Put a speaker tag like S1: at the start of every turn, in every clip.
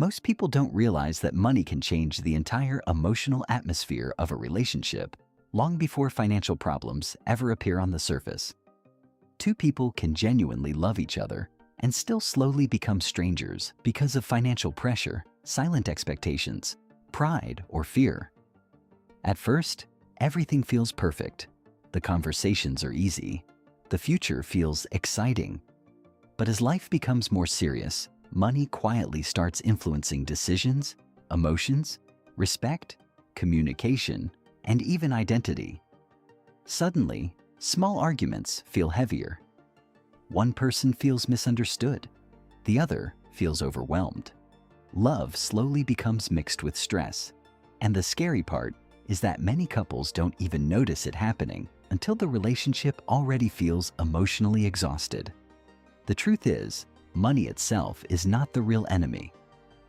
S1: Most people don't realize that money can change the entire emotional atmosphere of a relationship long before financial problems ever appear on the surface. Two people can genuinely love each other and still slowly become strangers because of financial pressure, silent expectations, pride, or fear. At first, everything feels perfect. The conversations are easy. The future feels exciting. But as life becomes more serious, money quietly starts influencing decisions, emotions, respect, communication, and even identity. Suddenly, small arguments feel heavier. One person feels misunderstood. The other feels overwhelmed. Love slowly becomes mixed with stress. And the scary part is that many couples don't even notice it happening until the relationship already feels emotionally exhausted. The truth is, money itself is not the real enemy.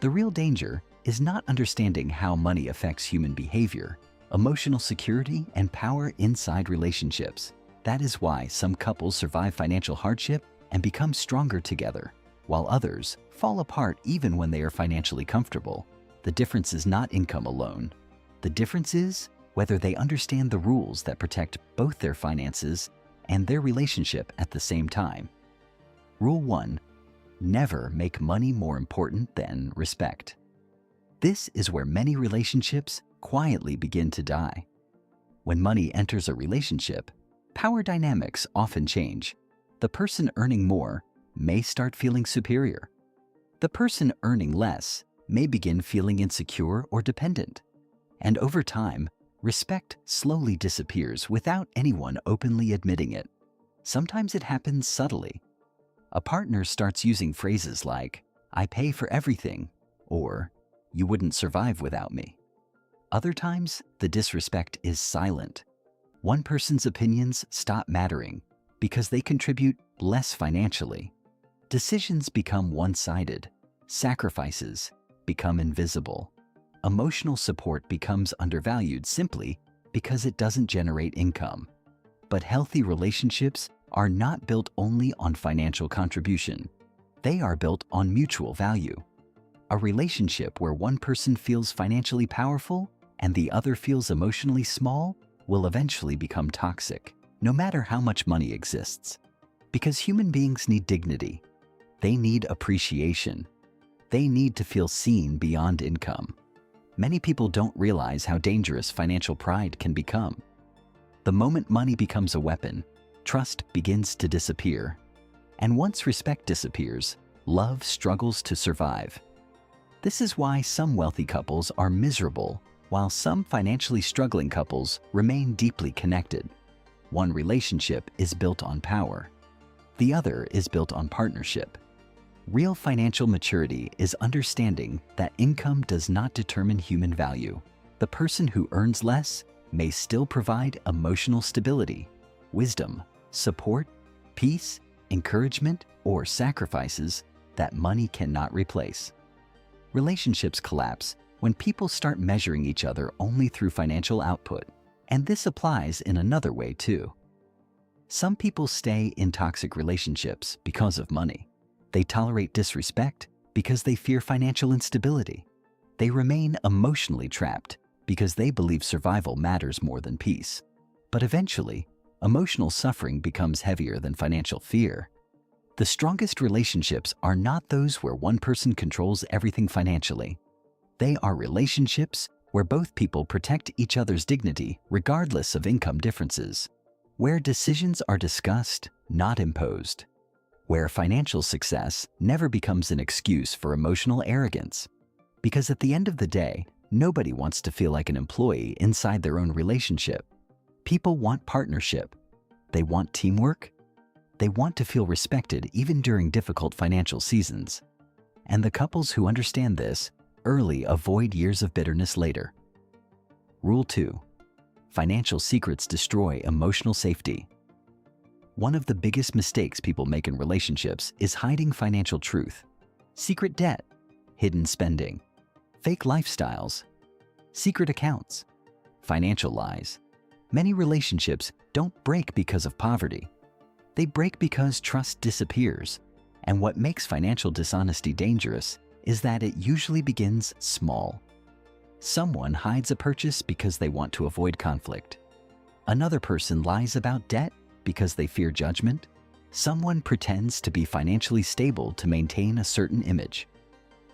S1: The real danger is not understanding how money affects human behavior, emotional security, and power inside relationships. That is why some couples survive financial hardship and become stronger together, while others fall apart even when they are financially comfortable. The difference is not income alone. The difference is whether they understand the rules that protect both their finances and their relationship at the same time. Rule 1. Never make money more important than respect. This is where many relationships quietly begin to die. When money enters a relationship, power dynamics often change. The person earning more may start feeling superior. The person earning less may begin feeling insecure or dependent. And over time, respect slowly disappears without anyone openly admitting it. Sometimes it happens subtly. A partner starts using phrases like, "I pay for everything," or "You wouldn't survive without me." Other times, the disrespect is silent. One person's opinions stop mattering because they contribute less financially. Decisions become one-sided. Sacrifices become invisible. Emotional support becomes undervalued simply because it doesn't generate income. But healthy relationships are not built only on financial contribution. They are built on mutual value. A relationship where one person feels financially powerful and the other feels emotionally small will eventually become toxic, no matter how much money exists. Because human beings need dignity. They need appreciation. They need to feel seen beyond income. Many people don't realize how dangerous financial pride can become. The moment money becomes a weapon, trust begins to disappear. And once respect disappears, love struggles to survive. This is why some wealthy couples are miserable, while some financially struggling couples remain deeply connected. One relationship is built on power. The other is built on partnership. Real financial maturity is understanding that income does not determine human value. The person who earns less may still provide emotional stability, wisdom, support, peace, encouragement, or sacrifices that money cannot replace. Relationships collapse when people start measuring each other only through financial output, and this applies in another way too. Some people stay in toxic relationships because of money. They tolerate disrespect because they fear financial instability. They remain emotionally trapped because they believe survival matters more than peace. But eventually, emotional suffering becomes heavier than financial fear. The strongest relationships are not those where one person controls everything financially. They are relationships where both people protect each other's dignity regardless of income differences. Where decisions are discussed, not imposed. Where financial success never becomes an excuse for emotional arrogance. Because at the end of the day, nobody wants to feel like an employee inside their own relationship. People want partnership. They want teamwork. They want to feel respected even during difficult financial seasons. And the couples who understand this early avoid years of bitterness later. Rule 2. Financial secrets destroy emotional safety. One of the biggest mistakes people make in relationships is hiding financial truth. Secret debt, hidden spending, fake lifestyles, secret accounts, financial lies. Many relationships don't break because of poverty. They break because trust disappears. And what makes financial dishonesty dangerous is that it usually begins small. Someone hides a purchase because they want to avoid conflict. Another person lies about debt because they fear judgment. Someone pretends to be financially stable to maintain a certain image.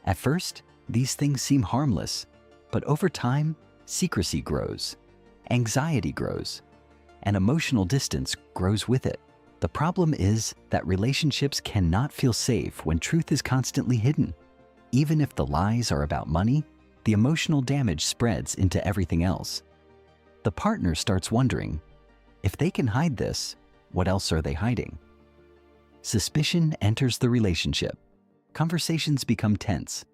S1: At first, these things seem harmless, but over time, secrecy grows, anxiety grows, and emotional distance grows with it. The problem is that relationships cannot feel safe when truth is constantly hidden. Even if the lies are about money, the emotional damage spreads into everything else. The partner starts wondering, if they can hide this, what else are they hiding? Suspicion enters the relationship. Conversations become tense.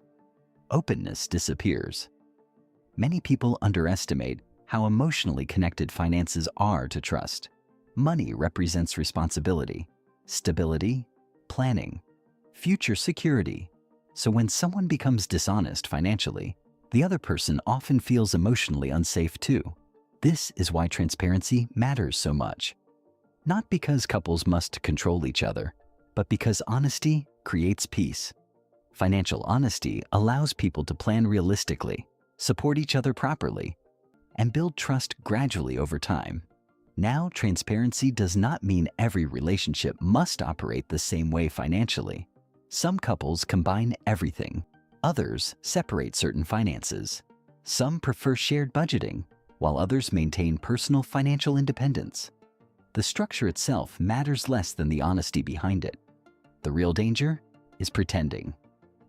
S1: Openness disappears. Many people underestimate how emotionally connected finances are to trust. Money represents responsibility, stability, planning, future security. So when someone becomes dishonest financially, the other person often feels emotionally unsafe too. This is why transparency matters so much. Not because couples must control each other, but because honesty creates peace. Financial honesty allows people to plan realistically, support each other properly, and build trust gradually over time. Now, transparency does not mean every relationship must operate the same way financially. Some couples combine everything. Others separate certain finances. Some prefer shared budgeting, while others maintain personal financial independence. The structure itself matters less than the honesty behind it. The real danger is pretending.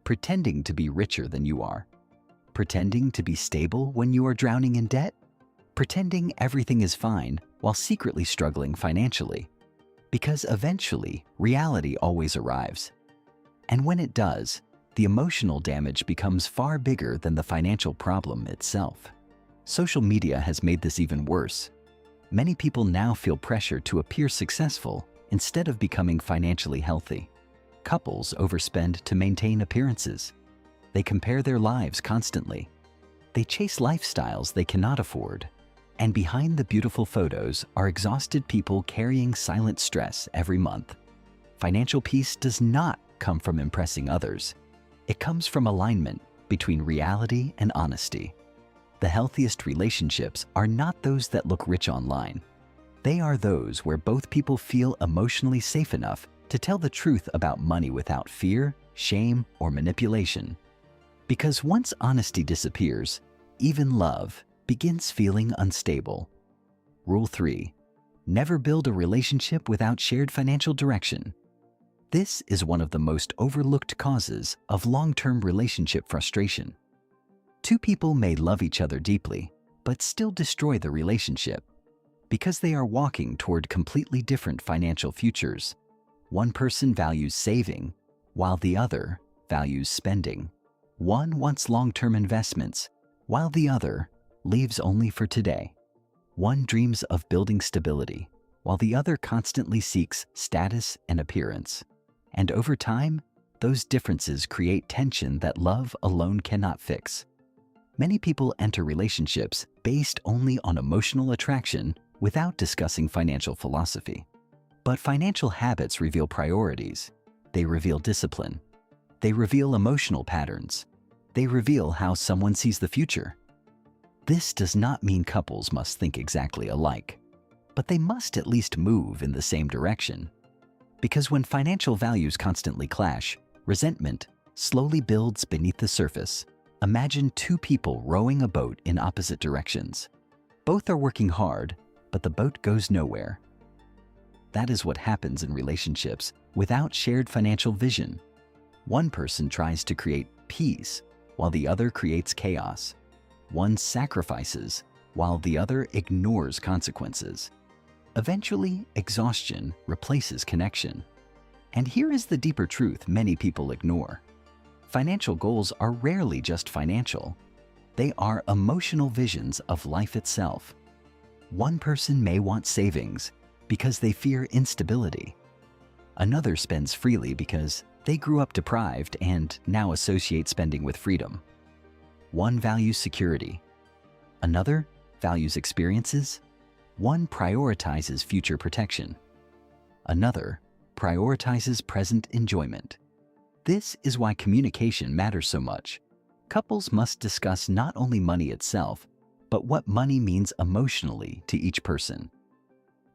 S1: Pretending to be richer than you are. Pretending to be stable when you are drowning in debt. Pretending everything is fine while secretly struggling financially. Because eventually, reality always arrives. And when it does, the emotional damage becomes far bigger than the financial problem itself. Social media has made this even worse. Many people now feel pressure to appear successful instead of becoming financially healthy. Couples overspend to maintain appearances. They compare their lives constantly. They chase lifestyles they cannot afford. And behind the beautiful photos are exhausted people carrying silent stress every month. Financial peace does not come from impressing others. It comes from alignment between reality and honesty. The healthiest relationships are not those that look rich online. They are those where both people feel emotionally safe enough to tell the truth about money without fear, shame, or manipulation. Because once honesty disappears, even love begins feeling unstable. Rule 3. Never build a relationship without shared financial direction. This is one of the most overlooked causes of long-term relationship frustration. Two people may love each other deeply, but still destroy the relationship because they are walking toward completely different financial futures. One person values saving, while the other values spending. One wants long-term investments, while the other lives only for today. One dreams of building stability, while the other constantly seeks status and appearance. And over time, those differences create tension that love alone cannot fix. Many people enter relationships based only on emotional attraction without discussing financial philosophy. But financial habits reveal priorities. They reveal discipline. They reveal emotional patterns. They reveal how someone sees the future. This does not mean couples must think exactly alike, but they must at least move in the same direction. Because when financial values constantly clash, resentment slowly builds beneath the surface. Imagine two people rowing a boat in opposite directions. Both are working hard, but the boat goes nowhere. That is what happens in relationships without shared financial vision. One person tries to create peace, while the other creates chaos. One sacrifices, while the other ignores consequences. Eventually, exhaustion replaces connection. And here is the deeper truth many people ignore. Financial goals are rarely just financial. They are emotional visions of life itself. One person may want savings because they fear instability. Another spends freely because they grew up deprived and now associate spending with freedom. One values security. Another values experiences. One prioritizes future protection. Another prioritizes present enjoyment. This is why communication matters so much. Couples must discuss not only money itself, but what money means emotionally to each person.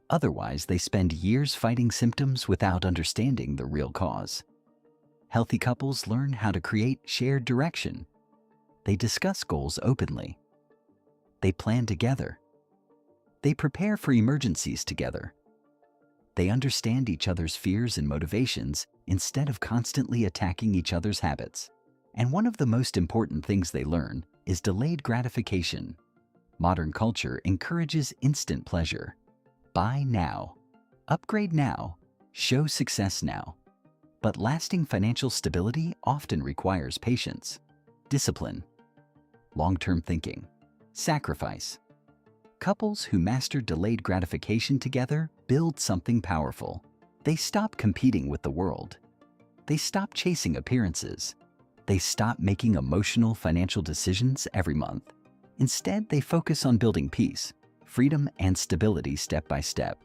S1: Otherwise, they spend years fighting symptoms without understanding the real cause. Healthy couples learn how to create shared direction. They discuss goals openly. They plan together. They prepare for emergencies together. They understand each other's fears and motivations instead of constantly attacking each other's habits. And one of the most important things they learn is delayed gratification. Modern culture encourages instant pleasure. Buy now, upgrade now, show success now. But lasting financial stability often requires patience, discipline, long-term thinking, sacrifice. Couples who master delayed gratification together build something powerful. They stop competing with the world. They stop chasing appearances. They stop making emotional financial decisions every month. Instead, they focus on building peace, freedom, and stability step by step.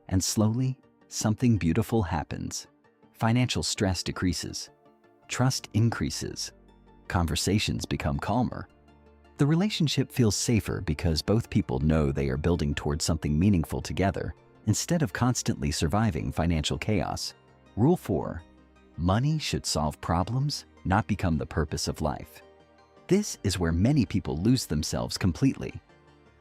S1: And slowly, something beautiful happens. Financial stress decreases. Trust increases. Conversations become calmer. The relationship feels safer because both people know they are building towards something meaningful together instead of constantly surviving financial chaos. Rule 4. Money should solve problems, not become the purpose of life. This is where many people lose themselves completely.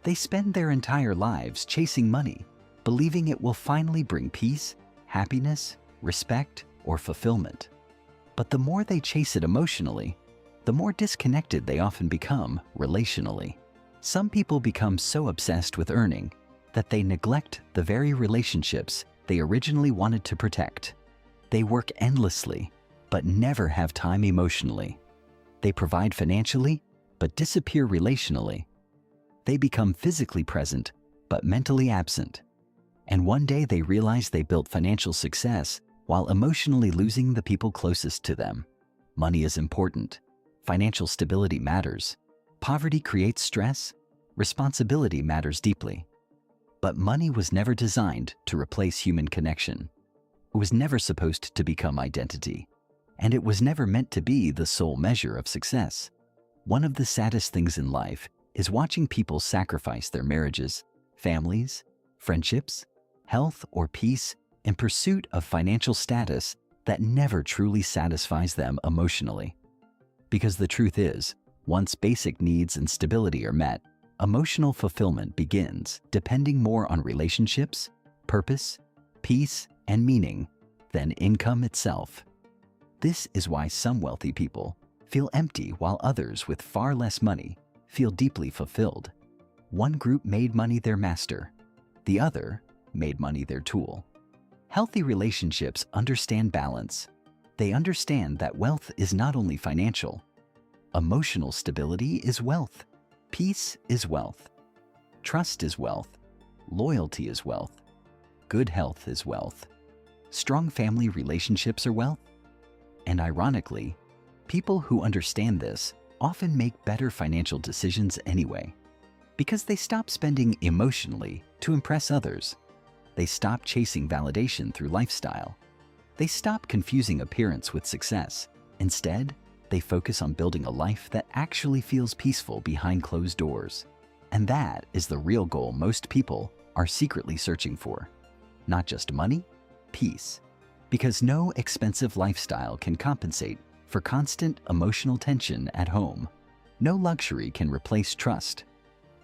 S1: They spend their entire lives chasing money, believing it will finally bring peace, happiness, respect, or fulfillment. But the more they chase it emotionally, the more disconnected they often become relationally. Some people become so obsessed with earning that they neglect the very relationships they originally wanted to protect. They work endlessly, but never have time emotionally. They provide financially, but disappear relationally. They become physically present, but mentally absent. And one day they realize they built financial success while emotionally losing the people closest to them. Money is important. Financial stability matters. Poverty creates stress. Responsibility matters deeply. But money was never designed to replace human connection. It was never supposed to become identity. And it was never meant to be the sole measure of success. One of the saddest things in life is watching people sacrifice their marriages, families, friendships, health, or peace in pursuit of financial status that never truly satisfies them emotionally. Because the truth is, once basic needs and stability are met, emotional fulfillment begins depending more on relationships, purpose, peace, and meaning than income itself. This is why some wealthy people feel empty while others with far less money feel deeply fulfilled. One group made money their master. The other made money their tool. Healthy relationships understand balance. They understand that wealth is not only financial. Emotional stability is wealth. Peace is wealth. Trust is wealth. Loyalty is wealth. Good health is wealth. Strong family relationships are wealth. And ironically, people who understand this often make better financial decisions anyway, because they stop spending emotionally to impress others. They stop chasing validation through lifestyle. They stop confusing appearance with success. Instead, they focus on building a life that actually feels peaceful behind closed doors. And that is the real goal most people are secretly searching for. Not just money, peace. Because no expensive lifestyle can compensate for constant emotional tension at home. No luxury can replace trust.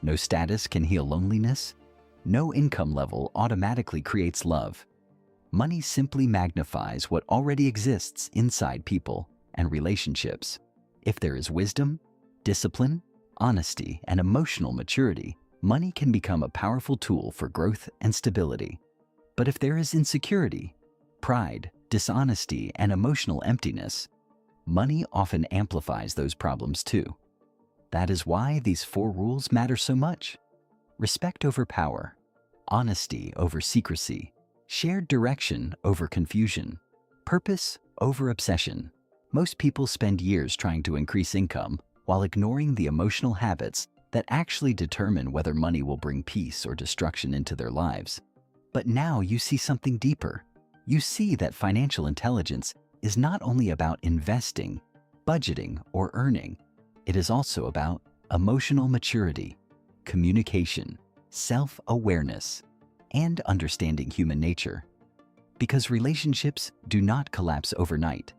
S1: No status can heal loneliness. No income level automatically creates love. Money simply magnifies what already exists inside people and relationships. If there is wisdom, discipline, honesty, and emotional maturity, money can become a powerful tool for growth and stability. But if there is insecurity, pride, dishonesty, and emotional emptiness, money often amplifies those problems too. That is why these 4 rules matter so much. Respect over power, honesty over secrecy, shared direction over confusion, purpose over obsession. Most people spend years trying to increase income while ignoring the emotional habits that actually determine whether money will bring peace or destruction into their lives. But now you see something deeper. You see that financial intelligence is not only about investing, budgeting, or earning. It is also about emotional maturity, communication, self-awareness, and understanding human nature. Because relationships do not collapse overnight.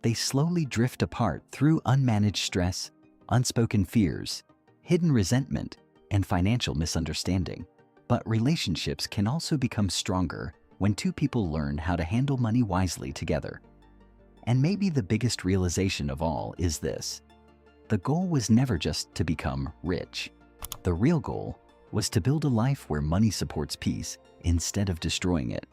S1: They slowly drift apart through unmanaged stress, unspoken fears, hidden resentment, and financial misunderstanding. But relationships can also become stronger when two people learn how to handle money wisely together. And maybe the biggest realization of all is this: the goal was never just to become rich. The real goal was to build a life where money supports peace instead of destroying it.